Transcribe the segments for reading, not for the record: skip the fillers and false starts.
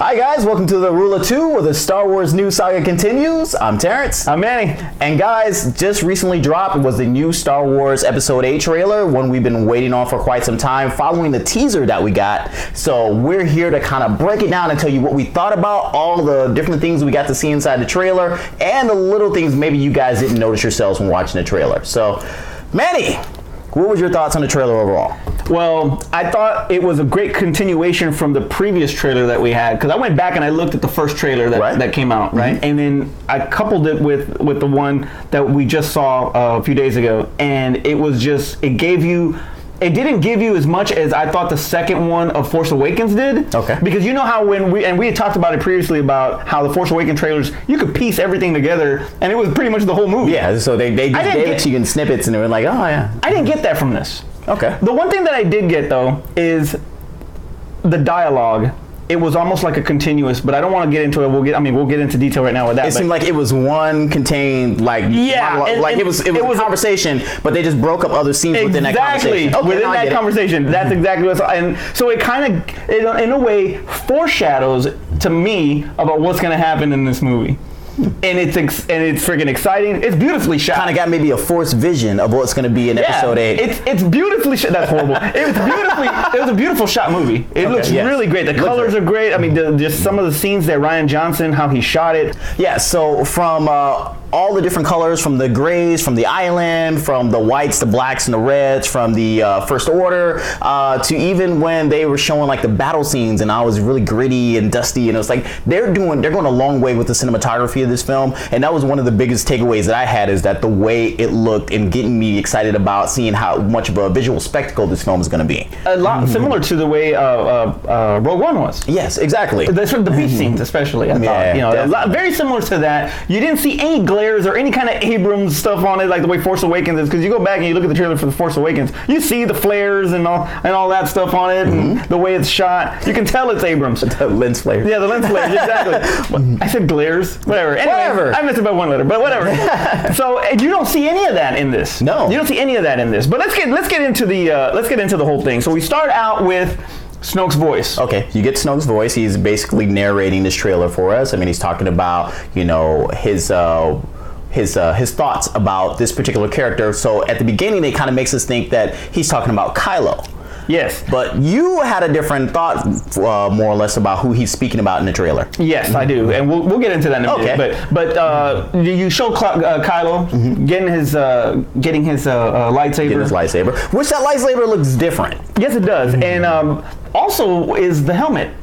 Hi guys, welcome to the Rule of Two, where the Star Wars news saga continues. I'm Terrence. I'm Manny. And guys, just recently dropped was the new Star Wars Episode VIII trailer, one we've been waiting on for quite some time, following the teaser that we got. So we're here to kind of break it down and tell you what we thought about all the different things we got to see inside the trailer, and the little things maybe you guys didn't notice yourselves when watching the trailer. So, Manny, what was your thoughts on the trailer overall? Well, I thought it was a great continuation from the previous trailer that we had, because I went back and I looked at the first trailer that came out, right? Mm-hmm. And then I coupled it with the one that we just saw a few days ago, and it was just, it didn't give you as much as I thought the second one of Force Awakens did. Okay. Because you know how we had talked about it previously about how the Force Awakens trailers, you could piece everything together and it was pretty much the whole movie. Yeah, so they just gave it to you in snippets and they were like, oh yeah. I didn't get that from this. Okay. The one thing that I did get though is the dialogue. It was almost like a continuous, but I don't want to get into it. We'll get into detail right now with that. It seemed like it was one contained, it was a conversation, but they just broke up other scenes within that conversation. Okay, within that conversation. That's exactly what. And so it kind of, in a way, foreshadows to me about what's going to happen in this movie. And it's freaking exciting. It's beautifully shot. Kind of got maybe a forced vision of what's going to be in Episode VIII. It's beautifully shot. That's horrible. It was a beautiful shot movie. It looks really great. The colors are great. I mean, just some of the scenes that Rian Johnson, how he shot it. Yeah. So from all the different colors, from the grays, from the island, from the whites, the blacks, and the reds, from the First Order, to even when they were showing like the battle scenes, and I was really gritty and dusty, and it was like they're going a long way with the cinematography of this film, and that was one of the biggest takeaways that I had, is that the way it looked and getting me excited about seeing how much of a visual spectacle this film is going to be. A lot similar to the way Rogue One was. Yes, exactly. The beach scenes, especially. I thought, very similar to that. You didn't see any glares or any kind of Abrams stuff on it, like the way Force Awakens is, because you go back and you look at the trailer for the Force Awakens, you see the flares and all that stuff on it, and the way it's shot. You can tell it's Abrams. The lens flares. Yeah, the lens flares, exactly. I said glares. Whatever. Anyway, whatever. I missed about one letter, but whatever. So you don't see any of that in this. No. You don't see any of that in this. But let's get into the whole thing. So we start out with Snoke's voice. Okay, you get Snoke's voice. He's basically narrating this trailer for us. I mean, he's talking about, his thoughts about this particular character. So at the beginning, it kind of makes us think that he's talking about Kylo. Yes. But you had a different thought, more or less, about who he's speaking about in the trailer. Yes, I do, and we'll get into that in a minute. But you show Kylo getting his lightsaber. Getting his lightsaber, which that lightsaber looks different. Yes, it does, and also is the helmet.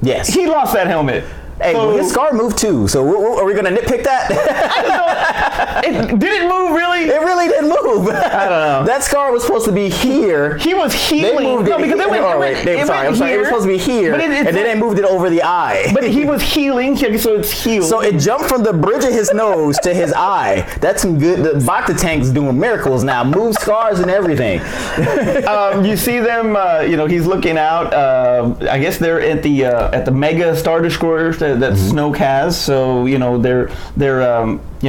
Yes. He lost that helmet. Hey, his scar moved too, so are we going to nitpick that? Did it move, really? It really didn't move. I don't know. That scar was supposed to be here. He was healing. They moved it. Because I'm sorry. It was supposed to be here, and then they moved it over the eye. But he was healing, so it's healed. So it jumped from the bridge of his nose to his eye. That's some good. The Bacta tank's doing miracles now. Move scars and everything. You see them, he's looking out. I guess they're at the Mega Star Destroyer that Snoke has, so they're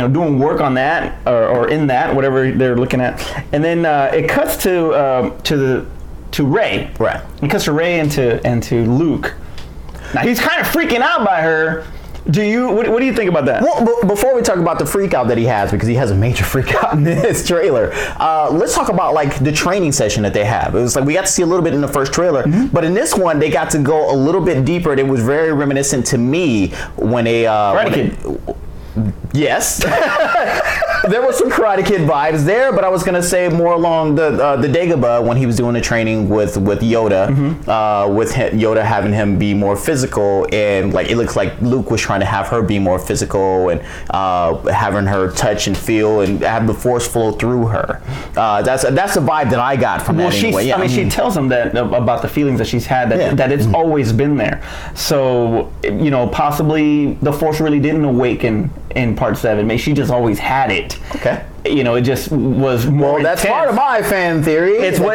doing work on that or in that, whatever they're looking at, and then it cuts to Rey. Right. It cuts to Rey and to Luke. Now he's kind of freaking out by her. What do you think about that? Well, before we talk about the freak out that he has, because he has a major freak out in this trailer, let's talk about like the training session that they have. It was like we got to see a little bit in the first trailer, but in this one they got to go a little bit deeper. It was very reminiscent to me when they Karate Kid. Yes. there was some Karate Kid vibes there, but I was gonna say more along the Dagobah when he was doing the training with Yoda, with Yoda having him be more physical, and like it looks like Luke was trying to have her be more physical and having her touch and feel and have the Force flow through her. That's the vibe that I got from that. Anyway. I mean, she tells him that about the feelings that she's had, that it's always been there. So possibly the Force really didn't awaken in Part 7. Maybe she just always had it. Okay. It just was more. Well, that's intense. part of my fan theory. It's more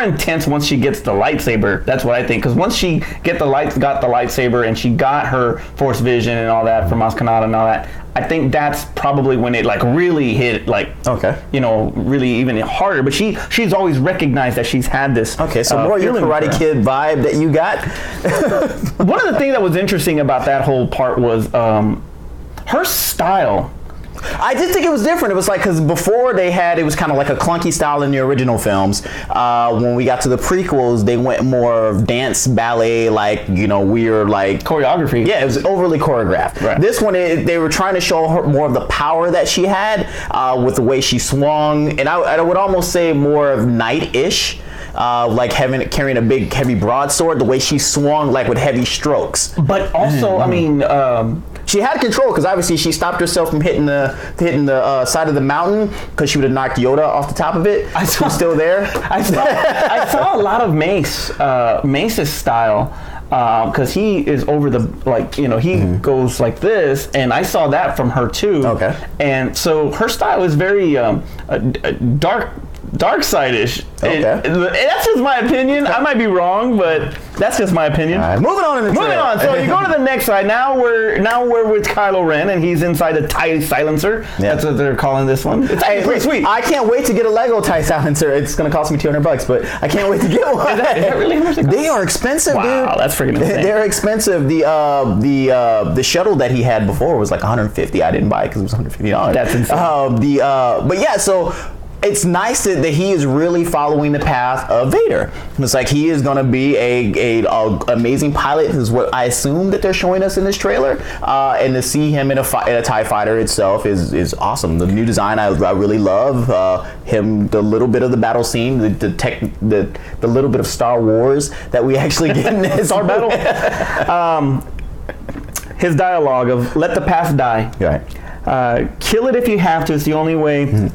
intense once she gets the lightsaber. That's what I think. Because once she got the lightsaber and she got her Force vision and all that from Maz Kanata and all that, I think that's probably when it like really hit really even harder. But she's always recognized that she's had this. Okay, so more your Karate Kid vibe that you got. One of the things that was interesting about that whole part was her style. I did think it was different. It was like, because before it was kind of like a clunky style in the original films. When we got to the prequels, they went more dance, ballet, weird, like choreography. Yeah, it was overly choreographed. Right. This one, they were trying to show her more of the power that she had with the way she swung, and I would almost say more of knight-ish. Like carrying a big heavy broadsword, the way she swung like with heavy strokes. But also, I mean, she had control because obviously she stopped herself from hitting the side of the mountain because she would have knocked Yoda off the top of it. Who's still there? I saw a lot of Mace's style. Because he is over the he goes like this, and I saw that from her too. Okay. And so her style is very dark side-ish. Okay. That's just my opinion. I might be wrong, but that's just my opinion. All right, moving on. So you go to the next side. Now we're with Kylo Ren, and he's inside the TIE silencer. Yeah. That's what they're calling this one. It's pretty sweet. I can't wait to get a Lego TIE silencer. It's going to cost me $200, but I can't wait to get one. Is that really how much they cost? They are expensive, dude. Wow, that's freaking insane. They're expensive. The shuttle that he had before was like $150. I didn't buy it because it was $150. That's insane. But yeah, so it's nice that he is really following the path of Vader. It's like he is going to be a amazing pilot, is what I assume that they're showing us in this trailer. And to see him in a TIE fighter itself is awesome. The new design I really love. Him, the little bit of the battle scene, the little bit of Star Wars that we actually get in this Star battle. His dialogue of "Let the past die." Right. Kill it if you have to. It's the only way.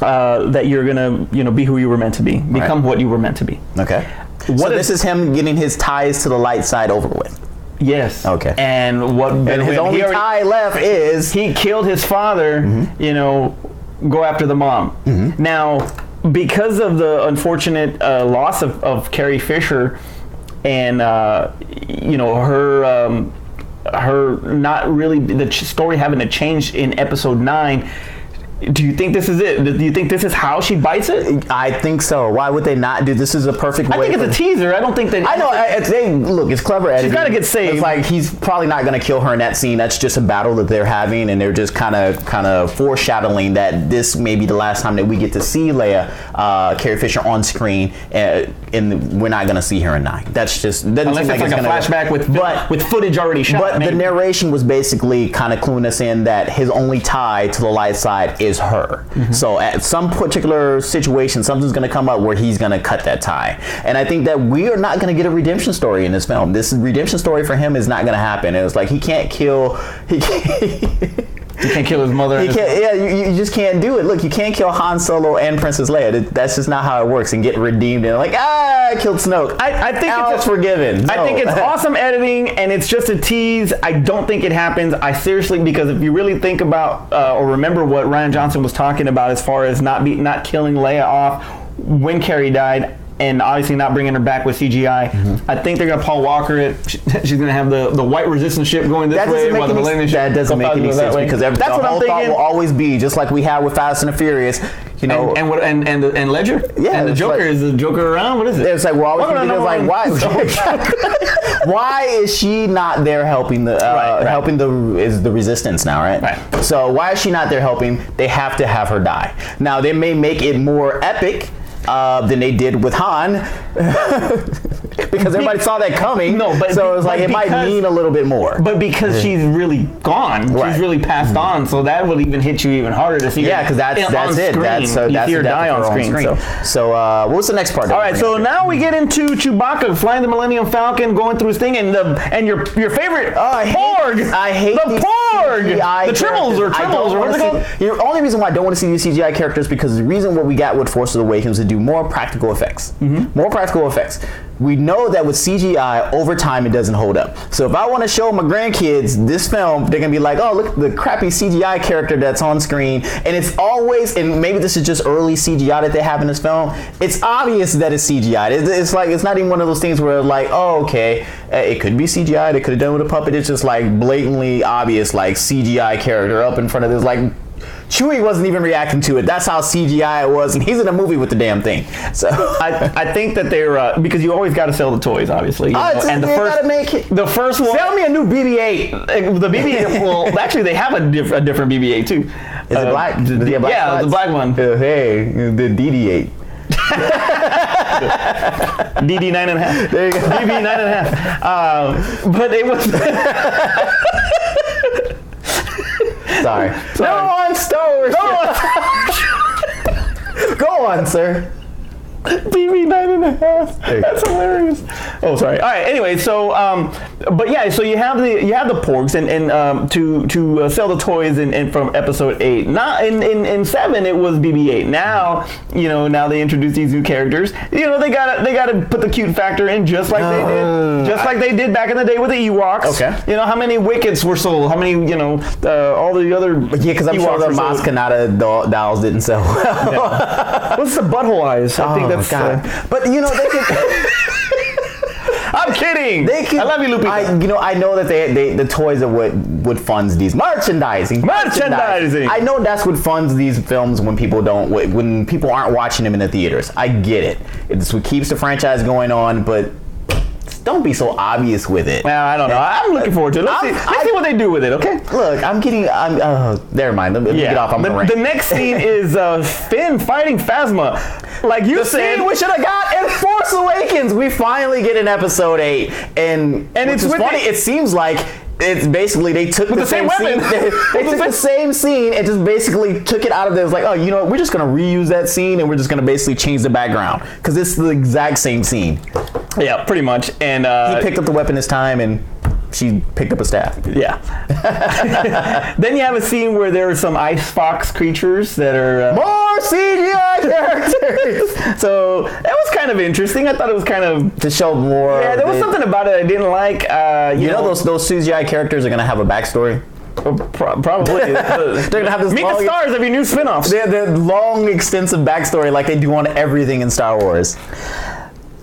That you're gonna, be who you were meant to be, become what you were meant to be. Okay. This is him getting his ties to the light side over with. Yes. Okay. And his only tie left is he killed his father. Go after the mom. Now, because of the unfortunate loss of Carrie Fisher, and her not really the story having to change in Episode 9. Do you think this is it? Do you think this is how she bites it? I think so. Why would they not do this? Is a perfect way. I think it's a teaser. I don't think that. I know. It's clever editing. She's got to get saved. It's like he's probably not going to kill her in that scene. That's just a battle that they're having, and they're just kind of foreshadowing that this may be the last time that we get to see Leia, Carrie Fisher on screen, and we're not going to see her in 9. That's just unless it's like a flashback with footage already shot. But the narration was basically kind of cluing us in that his only tie to the light side is her. So at some particular situation, something's going to come up where he's going to cut that tie. And I think that we are not going to get a redemption story in this film. This redemption story for him is not going to happen. It was like he can't kill his mother. You just can't do it. Look, you can't kill Han Solo and Princess Leia. That's just not how it works. And get redeemed and I killed Snoke. I think it's just forgiven. No. I think it's awesome editing, and it's just a tease. I don't think it happens. Because if you really think about or remember what Rian Johnson was talking about as far as not killing Leia off when Carrie died, and obviously not bringing her back with CGI. I think they're going to Paul Walker it. She's going to have the white resistance ship going this way. That doesn't make any sense because that's the whole thought will always be just like we have with Fast and the Furious. And Ledger. Yeah, and the Joker is the Joker around. What is it? It's like we're always like why? Why is she not there helping helping the resistance now, right? Right. So why is she not there helping? They have to have her die. Now they may make it more epic. than they did with Han. Because everybody saw that coming. No, but so it was like it might mean a little bit more. But because she's really gone, she's really passed on, so that will even hit you even harder to see. Yeah, because that's it. That's you see her die on screen. So what was the next part? All right, so now we get into Chewbacca flying the Millennium Falcon, going through his thing, and your favorite Porg. I hate the Porg. The Tribbles or what are they called? The only reason why I don't want to see these CGI characters because the reason what we got with Force Awakens was to do more practical effects. More practical effects. We know that with CGI, over time, it doesn't hold up. So if I want to show my grandkids this film, they're going to be like, oh, look at the crappy CGI character that's on screen. And it's always, and maybe this is just early CGI that they have in this film, it's obvious that it's CGI. It's like, it's not even one of those things where like, oh, okay, it could be CGI. They could have done with a puppet. It's just like blatantly obvious, like CGI character up in front of this, like, Chewie wasn't even reacting to it. That's how CGI it was, and he's in a movie with the damn thing. So I think that they're because you always got to sell the toys, obviously. And the first one. Sell me a new BB-8. The BB-8. Well, actually, they have a different BB-8 too. Is it black? Yeah, the black one. Hey, the DD-8. DD 9.5. There you go. DB 9.5. But it was. Sorry. Go on, Star Wars. Go on, sir. BB 9.5. That's hilarious. Oh, sorry. All right. Anyway, so but yeah, so you have the Porgs and to sell the toys and from Episode 8. Not in 7 it was BB-8. Now now they introduce these new characters. They gotta put the cute factor in just like they did back in the day with the Ewoks. Okay. How many Wickets were sold? How many all the other because I'm sure the Maz Kanata dolls didn't sell well. Yeah. What's the butthole eyes? I think that's God. But they can. I'm kidding. I love you, Lupita. I know that the toys are what funds these merchandising. I know that's what funds these films when people aren't watching them in the theaters. I get it. It's what keeps the franchise going on, but don't be so obvious with it. Well, I don't know. I'm looking forward to it. Let's see what they do with it, okay? Look, never mind. Let me get off on the rant. The next scene is Finn fighting Phasma. Like you said, scene we should have got in Force Awakens. We finally get in Episode 8. And it's funny. It seems like it's basically they took the same scene. They took the same scene and just basically took it out of there. It's like, oh, we're just going to reuse that scene and we're just going to basically change the background because it's the exact same scene. Yeah, pretty much. And he picked up the weapon this time and she picked up a staff. Yeah. Then you have a scene where there are some ice fox creatures that are more CGI characters. So that was kind of interesting. I thought it was kind of to show more. Yeah, there was something about it I didn't like. Those CGI characters are gonna have a backstory. Probably. They're gonna have this. Meet the stars of your new spinoffs. They're long, extensive backstory like they do on everything in Star Wars.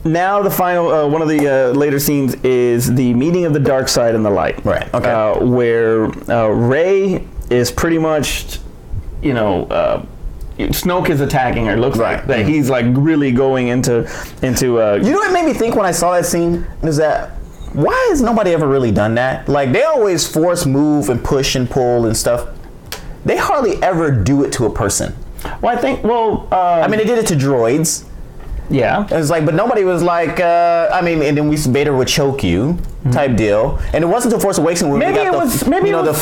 Now the final one of the later scenes is the meeting of the dark side and the light. Right. Okay. Where Rey is pretty much, Snoke is attacking her. It looks like that he's like really going into. What made me think when I saw that scene is that why has nobody ever really done that? Like they always force move and push and pull and stuff. They hardly ever do it to a person. Well, I think. They did it to droids. Yeah. It was like, but nobody was like, and then Vader would choke you type deal. And it wasn't until Force Awakens when the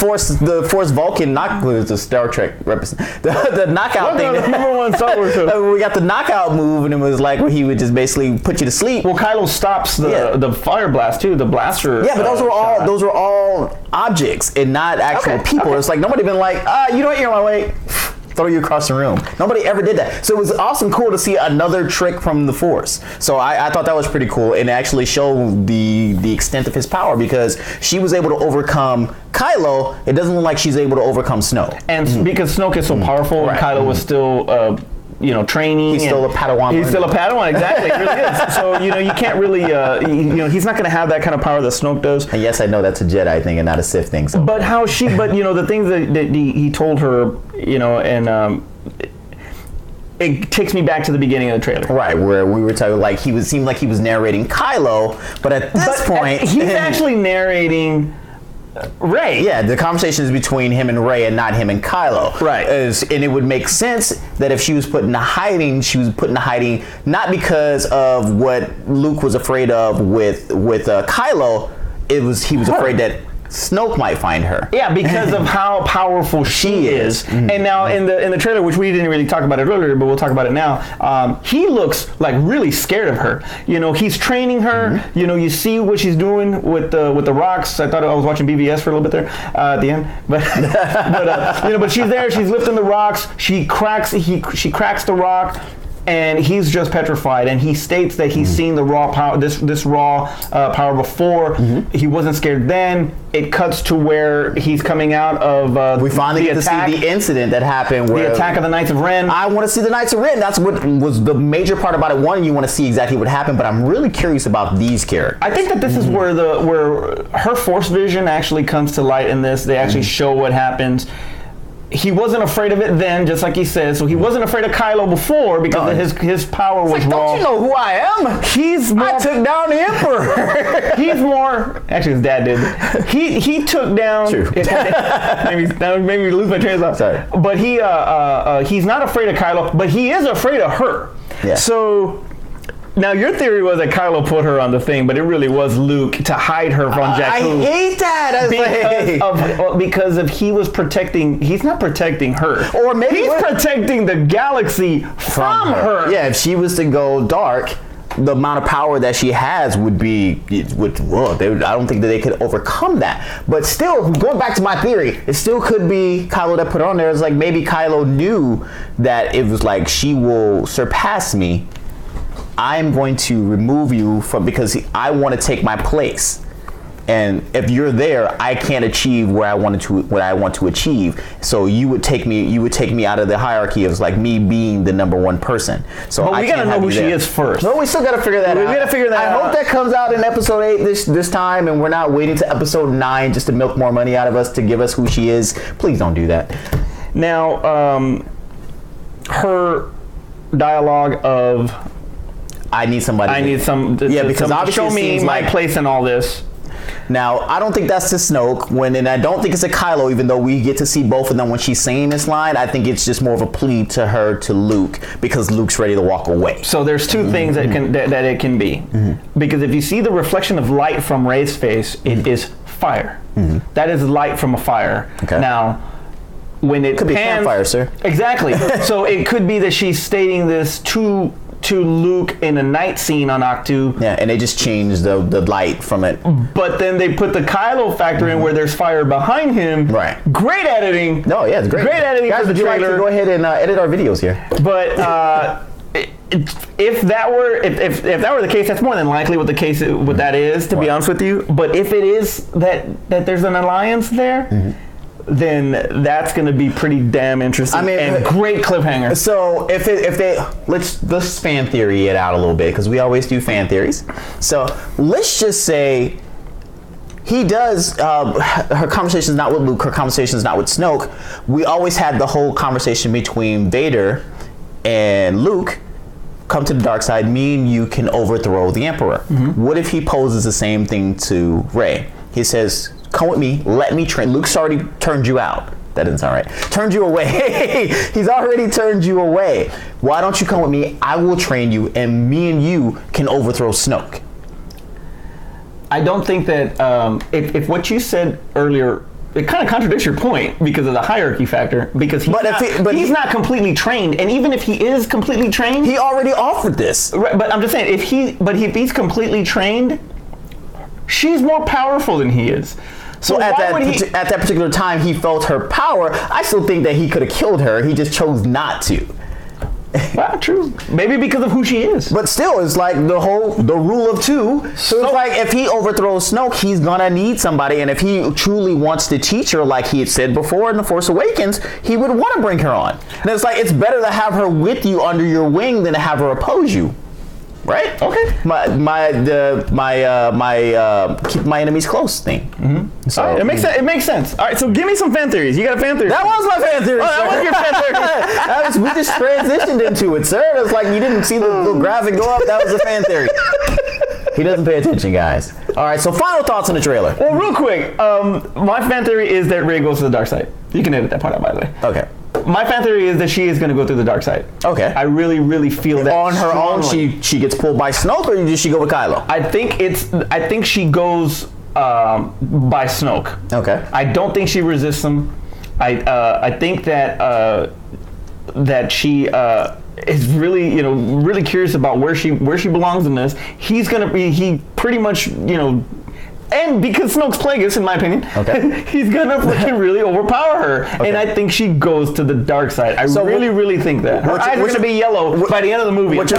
Force Vulcan the Star Trek represent the knockout thing. Number one Star Wars show. We got the knockout move, and it was like where he would just basically put you to sleep. Well, Kylo stops the fire blast too, the blaster. Yeah, but those were all objects and not actual people. Okay. It's like nobody been like, you don't hear my way. Throw you across the room. Nobody ever did that. So it was awesome cool to see another trick from the Force. So I thought that was pretty cool and actually showed the extent of his power because she was able to overcome Kylo. It doesn't look like she's able to overcome Snoke. And because Snoke is so powerful and Kylo was still training. He's still a Padawan. He's still a Padawan, exactly. He really is. So, you can't really, he's not going to have that kind of power that Snoke does. And yes, I know that's a Jedi thing and not a Sith thing. So. But the things that he told her, and it takes me back to the beginning of the trailer. Right, where we were talking, like, seemed like he was narrating Kylo, but at this point... he's actually narrating Rey. Yeah, the conversation is between him and Rey and not him and Kylo. Right. And it would make sense that if she was put into hiding, she was put into hiding not because of what Luke was afraid of with Kylo. He was afraid that Snoke might find her. Yeah, because of how powerful she is. Mm-hmm. And now in the trailer, which we didn't really talk about it earlier, but we'll talk about it now. He looks like really scared of her. You know, he's training her. Mm-hmm. You know, you see what she's doing with the rocks. I thought I was watching BVS for a little bit there at the end, but but she's there. She's lifting the rocks. She cracks the rock. And he's just petrified, and he states that he's seen the raw power, this raw power before. Mm-hmm. He wasn't scared then. It cuts to where he's coming out of we finally get to see the incident that happened, where the attack of the Knights of Ren. I want to see the Knights of Ren. That's what was the major part about it. One, you want to see exactly what happened, but I'm really curious about these characters. I think that this is where her Force vision actually comes to light in this. They actually show what happens. He wasn't afraid of it then, just like he said. So he wasn't afraid of Kylo before because his power was raw. Don't you know who I am? I took down the Emperor. He's more. Actually, his dad did. He took down. True. That made me lose my train of thought. Sorry. But he's not afraid of Kylo, but he is afraid of her. Yeah. So. Now, your theory was that Kylo put her on the thing, but it really was Luke to hide her from Jakku. I hate that. Because if he was protecting, he's not protecting her. Or maybe he's protecting the galaxy from her. Yeah, if she was to go dark, the amount of power that she has would be, I don't think that they could overcome that. But still, going back to my theory, it still could be Kylo that put her on there. It's like maybe Kylo knew that it was like, she will surpass me. I'm going to remove you because I want to take my place. And if you're there, I can't achieve what I want to achieve. So you would take me out of the hierarchy of like me being the number one person. So but we gotta know who she is first. No, we still gotta figure that out. We gotta figure that out. I hope that comes out in episode 8 this time, and we're not waiting to episode 9 just to milk more money out of us to give us who she is. Please don't do that. Now, her dialogue of I need somebody. Because obviously show me my place in all this. Now, I don't think that's to Snoke, and I don't think it's a Kylo, even though we get to see both of them when she's saying this line. I think it's just more of a plea to her, to Luke, because Luke's ready to walk away. So there's two things that it can be. Mm-hmm. Because if you see the reflection of light from Rey's face, it is fire. Mm-hmm. That is light from a fire. Okay. Now, when it could be campfire, sir. Exactly. So it could be that she's stating this to Luke in a night scene on Ahch-To. Yeah, and they just changed the light from it. But then they put the Kylo factor in where there's fire behind him. Right. Great editing. No, yeah, it's great. Great editing. Guys, for the would you like to go ahead and edit our videos here? But if that were the case, that's more than likely what that is, to be honest with you. But if it is that there's an alliance there, then that's going to be pretty damn interesting. And great cliffhanger. So if they let's fan theory it out a little bit, because we always do fan theories. So let's just say he does. Her conversation is not with Luke. Her conversation is not with Snoke. We always had the whole conversation between Vader and Luke. Come to the dark side. Me and you can overthrow the Emperor. Mm-hmm. What if he poses the same thing to Rey? He says, come with me, let me train. Luke's already turned you out. That doesn't sound right. Turned you away. He's already turned you away. Why don't you come with me? I will train you, and me and you can overthrow Snoke. I don't think that if what you said earlier, it kind of contradicts your point because of the hierarchy factor. Because he's not completely trained, and even if he is completely trained, he already offered this. Right, but I'm just saying, if he's completely trained, she's more powerful than he is. So at that particular time, he felt her power. I still think that he could have killed her. He just chose not to. Well, true. Maybe because of who she is. But still, it's like the rule of two. So it's like if he overthrows Snoke, he's gonna need somebody. And if he truly wants to teach her, like he had said before in The Force Awakens, he would want to bring her on. And it's like, it's better to have her with you under your wing than to have her oppose you. Right? Okay. Keep my enemies close thing. Mm-hmm. So right, it makes sense. All right, so give me some fan theories. You got a fan theory? That was my fan theory. Oh, that was your fan theory. We just transitioned into it, sir. It's like you didn't see the little graphic go up. That was a fan theory. He doesn't pay attention, guys. All right, so final thoughts on the trailer. Well, real quick, my fan theory is that Rey goes to the dark side. You can edit that part out, by the way. Okay. My fan theory is that she is going to go through the dark side. Okay. I really, really feel that on her strongly. own. She gets pulled by Snoke, or does she go with Kylo? I think she goes by Snoke. Okay. I don't think she resists him. I think that she is really really curious about where she belongs in this. He pretty much and because Snoke's Plagueis, in my opinion, okay, he's gonna freaking really overpower her, okay. And I think she goes to the dark side. I really think that her eyes are gonna be yellow by the end of the movie. What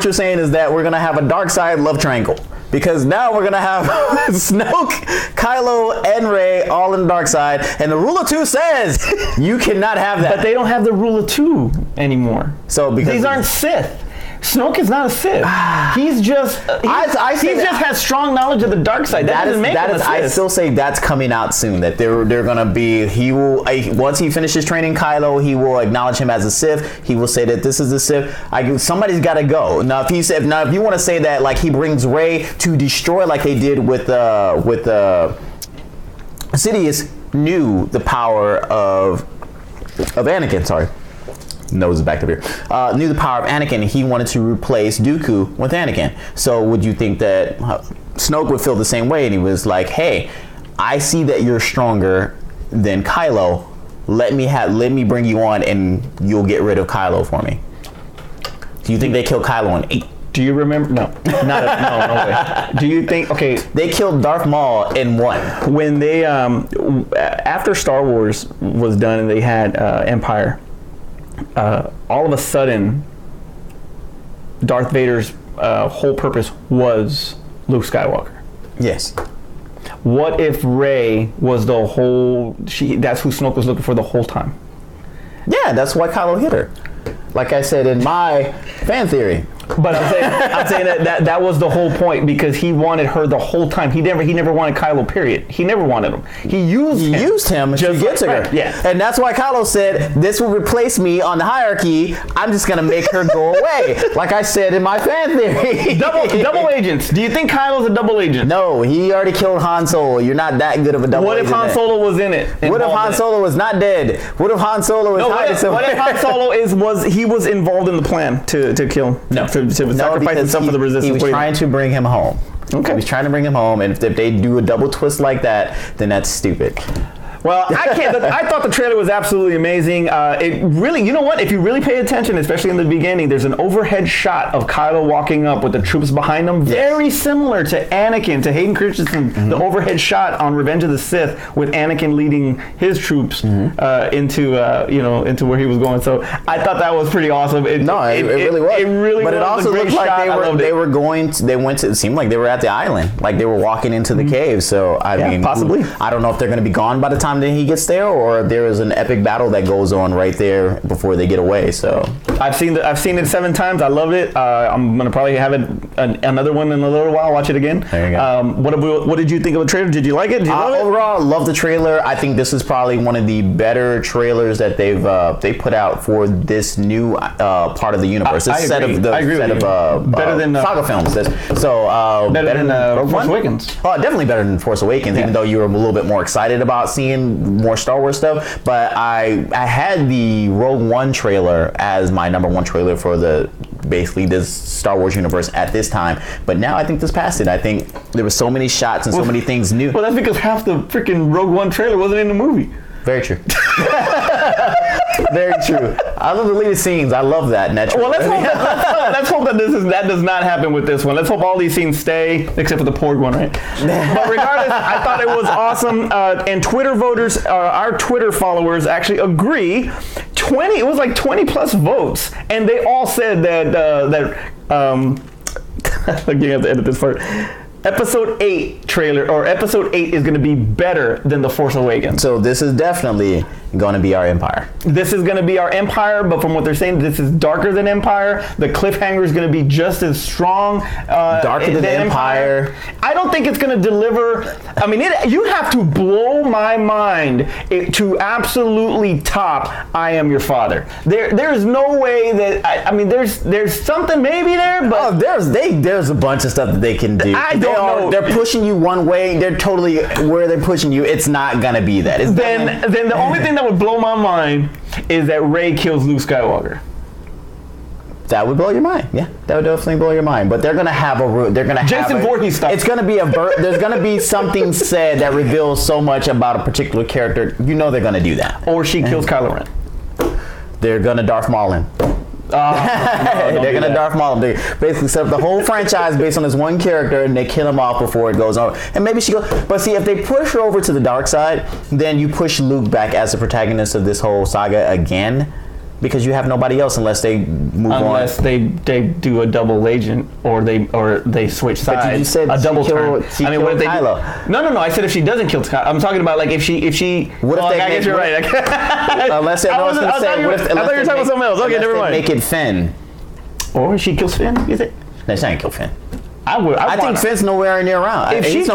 you're saying is that we're gonna have a dark side love triangle, because now we're gonna have Snoke, Kylo, and Rey all in the dark side, and the Rule of Two says you cannot have that. But they don't have the Rule of Two anymore. So because these aren't Sith. Snoke is not a Sith. He's just has strong knowledge of the dark side. That doesn't make him a Sith. I still say that's coming out soon. That they're gonna be. He will once he finishes training Kylo, he will acknowledge him as a Sith. He will say that this is a Sith. Somebody's got to go. Now if you want to say that like he brings Rey to destroy like they did with Sidious, knew the power of Anakin. Sorry. Nose is back up here. Knew the power of Anakin. He wanted to replace Dooku with Anakin. So would you think that Snoke would feel the same way? And he was like, "Hey, I see that you're stronger than Kylo. Let me bring you on, and you'll get rid of Kylo for me." Do you think they killed Kylo in 8? Do you remember? No, no way. Do you think? Okay, they killed Darth Maul in 1. When they after Star Wars was done and they had Empire. All of a sudden, Darth Vader's whole purpose was Luke Skywalker. Yes. What if Rey was the whole? That's who Snoke was looking for the whole time. Yeah, that's why Kylo hit her. Like I said in my fan theory. But I'm saying that was the whole point, because he wanted her the whole time. He never wanted Kylo, period. He never wanted him. He used him to get to her. Yeah. And that's why Kylo said, "This will replace me on the hierarchy. I'm just gonna make her go away." Like I said in my fan theory. Double agents. Do you think Kylo's a double agent? No, he already killed Han Solo. You're not that good of a double agent. What if Han Solo was in it? What if Han Solo was not dead? What if Han Solo was hiding somewhere? What if Han Solo was involved in the plan to kill? No. To sacrifice himself for the resistance. He was trying to bring him home. Okay. He was trying to bring him home, and if they do a double twist like that, then that's stupid. Well, I thought the trailer was absolutely amazing. It really, you know what? If you really pay attention, especially in the beginning, there's an overhead shot of Kylo walking up with the troops behind him, very similar to Anakin, to Hayden Christensen. Mm-hmm. The overhead shot on Revenge of the Sith with Anakin leading his troops into where he was going. So I thought that was pretty awesome. It really was. It really but was. It also looked like it seemed like they were at the island, like they were walking into the cave. So I mean, possibly. I don't know if they're going to be gone by the time that he gets there, or there is an epic battle that goes on right there before they get away. So I've seen it 7 times. I loved it. I'm gonna probably have it another one in a little while. Watch it again. There you go. What did you think of the trailer? Did you like it? Did you love it? Overall, love the trailer. I think this is probably one of the better trailers that they put out for this new part of the universe. This I agree with you. Better than saga films. Better than Force Awakens. Definitely better than Force Awakens. Even though you were a little bit more excited about seeing more Star Wars stuff, but I had the Rogue One trailer as my number 1 trailer for basically this Star Wars universe at this time. But now I think this passed it. I think there were so many shots and so many things new. Well, that's because half the freaking Rogue One trailer wasn't in the movie. Very true. Very true. I love the deleted scenes. I love that. Well, let's hope that that does not happen with this one. Let's hope all these scenes stay, except for the Porg one, right? But regardless, I thought it was awesome. And Twitter voters, our Twitter followers, actually agree. It was like 20 plus votes, and they all said that. Again, I have to edit this part. Episode 8 trailer, or Episode 8 is going to be better than The Force Awakens. So this is definitely going to be our Empire. This is going to be our Empire, but from what they're saying, this is darker than Empire. The cliffhanger is going to be just as strong. Darker than Empire. I don't think it's going to deliver. I mean, you have to blow my mind to absolutely top I Am Your Father. There's no way that, I mean, there's something maybe there, but... There's a bunch of stuff that they can do. I don't know. They're pushing you one way. They're totally where they're pushing you. It's not gonna be that. Then the only thing that would blow my mind is that Rey kills Luke Skywalker. That would blow your mind. Yeah, that would definitely blow your mind. But they're gonna have Jason Voorhees stuff. It's gonna be there's gonna be something said that reveals so much about a particular character. You know they're gonna do that. Or she kills Kylo Ren. They're gonna Darth Maul him. They're gonna Darth Maul him. They basically set up the whole franchise based on this one character, and they kill him off before it goes over. And maybe she goes. But see, if they push her over to the dark side, then you push Luke back as the protagonist of this whole saga again, because you have nobody else unless they move on. Unless they do a double agent, or they switch sides. But you said a double turn. I mean, what if they Kylo? No. I said if she doesn't kill Kylo. I'm talking about like if she. What if I guess you're right. Unless I thought you were talking about something else. Okay, never mind. Make it Finn. Or she kills Finn. Is it? No, she ain't kill Finn. I think Finn's nowhere near around. If he's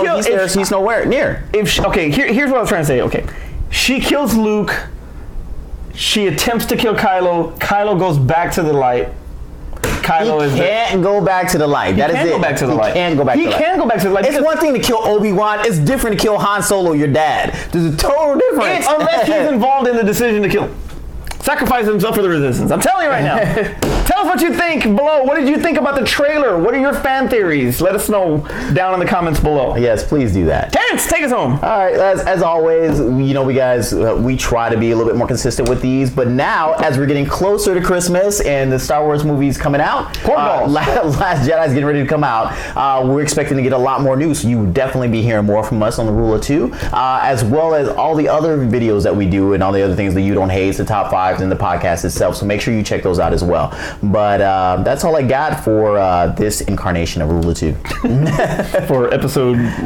nowhere near. Here's what I was trying to say. Okay, she kills Luke. She attempts to kill Kylo. Kylo goes back to the light. Kylo can't go back to the light. That is it. He can't go back to the light. He can't go back to the light. He can go back to the light. It's one thing to kill Obi-Wan. It's different to kill Han Solo, your dad. There's a total difference. Unless he's involved in the decision to kill. Sacrifice himself for the resistance. I'm telling you right now. Tell us what you think below. What did you think about the trailer? What are your fan theories? Let us know down in the comments below. Yes, please do that. Terrence, take us home. All right, as always, we try to be a little bit more consistent with these, but now as we're getting closer to Christmas and the Star Wars movies coming out, Last Jedi is getting ready to come out. We're expecting to get a lot more news. So you will definitely be hearing more from us on the Rule of Two, as well as all the other videos that we do and all the other things that you don't hate, the top 5s and the podcast itself. So make sure you check those out as well. But that's all I got for this incarnation of Rule of Two. For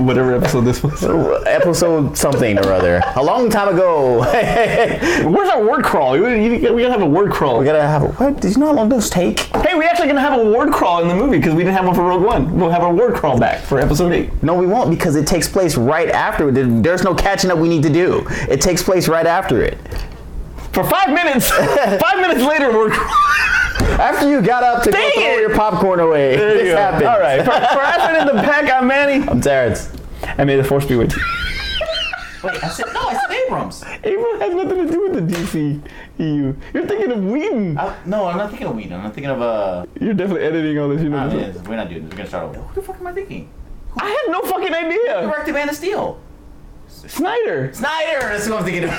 whatever episode this was. Episode something or other. A long time ago. Where's our word crawl? We gotta have a word crawl. We gotta have what? Did you know how long those take? Hey, we actually gonna have a word crawl in the movie because we didn't have one for Rogue One. We'll have a word crawl back for Episode 8. No, we won't, because it takes place right after. There's no catching up we need to do. It takes place right after it. For 5 minutes. 5 minutes later, word crawl. After you got up to go throw your popcorn away, this happened. All right. For Ashton in the Pack, I'm Manny. I'm Terrence. And may the Force be with you. Wait, I said Abrams. Abrams has nothing to do with the DCEU. You're thinking of Whedon. No, I'm not thinking of Whedon. I'm thinking of You're definitely editing all this. We're not doing this. We're gonna start over. Who the fuck am I thinking? I have no fucking idea. Who directed Man of Steel? Snyder. That's who I'm thinking of.